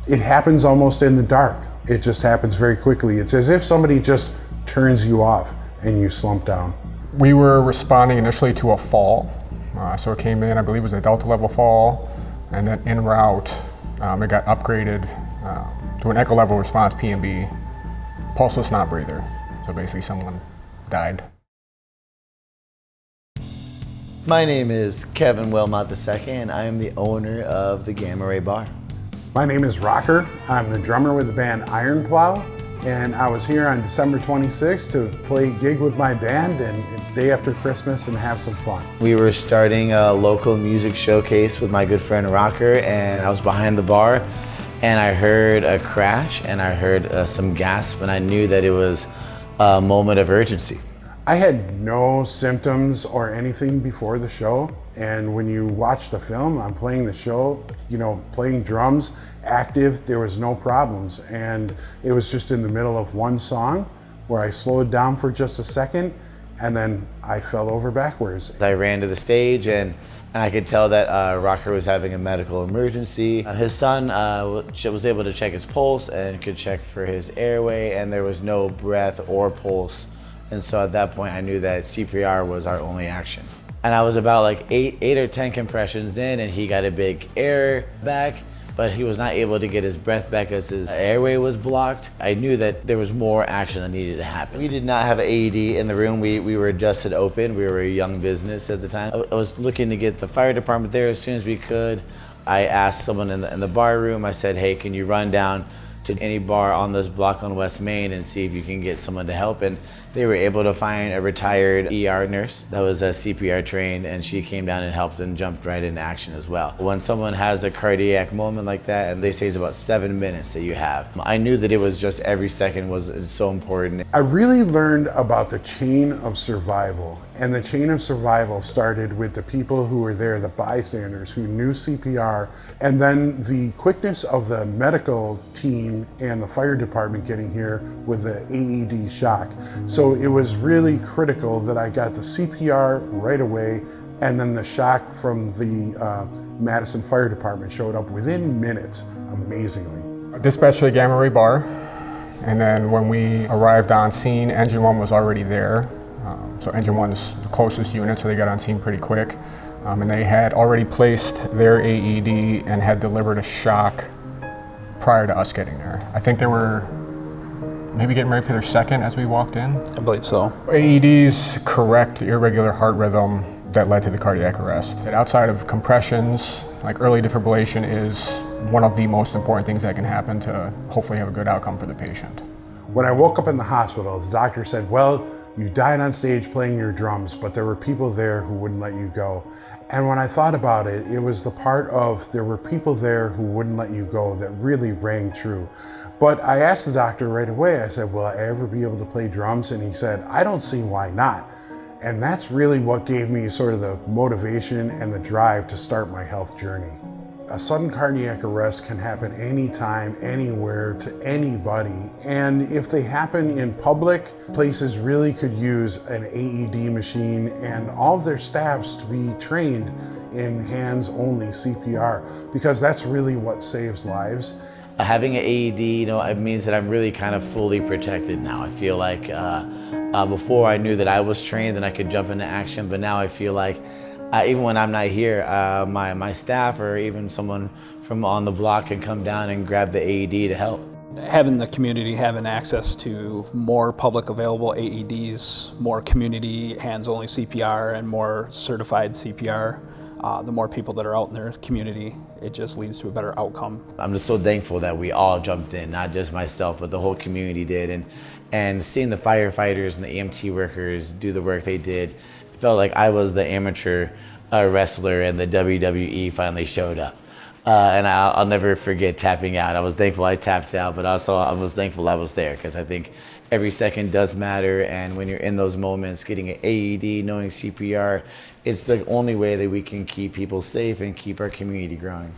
It happens almost in the dark. It just happens very quickly. It's as if somebody just turns you off and you slump down. We were responding initially to a fall. So it came in, I believe it was a Delta level fall, and then en route, it got upgraded to an echo level response P&B, pulseless not breather. So basically someone died. My name is Kevin Wilmot II, and I am the owner of the Gamma Ray Bar. My name is Rökker. I'm the drummer with the band Iron Plow, and I was here on December 26th to play a gig with my band and day after Christmas and have some fun. We were starting a local music showcase with my good friend Rökker, and I was behind the bar, and I heard a crash and I heard some gasp, and I knew that it was a moment of urgency. I had no symptoms or anything before the show, and when you watch the film, I'm playing the show, playing drums, active, there was no problems, and it was just in the middle of one song where I slowed down for just a second, and then I fell over backwards. I ran to the stage, and I could tell that Rökker was having a medical emergency. His son was able to check his pulse and could check for his airway, and there was no breath or pulse. And so at that point, I knew that CPR was our only action. And I was about like eight or 10 compressions in, and he got a big air back, but he was not able to get his breath back as his airway was blocked. I knew that there was more action that needed to happen. We did not have an AED in the room. We were just open. We were a young business at the time. I was looking to get the fire department there as soon as we could. I asked someone in the bar room, I said, hey, can you run down to any bar on this block on West Main and see if you can get someone to help? And they were able to find a retired ER nurse that was CPR trained, and she came down and helped and jumped right into action as well. When someone has a cardiac moment like that, and they say it's about 7 minutes that you have, I knew that it was just every second was so important. I really learned about the chain of survival, and the chain of survival started with the people who were there, the bystanders who knew CPR, and then the quickness of the medical team and the fire department getting here with the AED shock. So it was really critical that I got the CPR right away, and then the shock from the Madison Fire Department showed up within minutes, amazingly. I dispatched to the Gamma Ray Bar, and then when we arrived on scene, Engine 1 was already there. So Engine 1's the closest unit, so they got on scene pretty quick. And they had already placed their AED and had delivered a shock prior to us getting there. I think they were maybe getting ready for their second as we walked in. I believe so. AEDs correct irregular heart rhythm that led to the cardiac arrest. And outside of compressions, like early defibrillation is one of the most important things that can happen to hopefully have a good outcome for the patient. When I woke up in the hospital, the doctor said, well, you died on stage playing your drums, but there were people there who wouldn't let you go. And when I thought about it, it was the part of there were people there who wouldn't let you go that really rang true. But I asked the doctor right away, I said, will I ever be able to play drums? And he said, I don't see why not. And that's really what gave me sort of the motivation and the drive to start my health journey. A sudden cardiac arrest can happen anytime, anywhere, to anybody. And if they happen in public, places really could use an AED machine and all of their staffs to be trained in hands-only CPR, because that's really what saves lives. Having an AED, it means that I'm really kind of fully protected now. I feel like before I knew that I was trained and I could jump into action, but now I feel like even when I'm not here, my staff or even someone from on the block can come down and grab the AED to help. Having the community having access to more public available AEDs, more community hands-only CPR, and more certified CPR, the more people that are out in their community, it just leads to a better outcome. I'm just so thankful that we all jumped in, not just myself, but the whole community did. And seeing the firefighters and the EMT workers do the work they did, it felt like I was the amateur wrestler and the WWE finally showed up. And I'll never forget tapping out. I was thankful I tapped out, but also I was thankful I was there, because I think every second does matter. And when you're in those moments, getting an AED, knowing CPR, it's the only way that we can keep people safe and keep our community growing.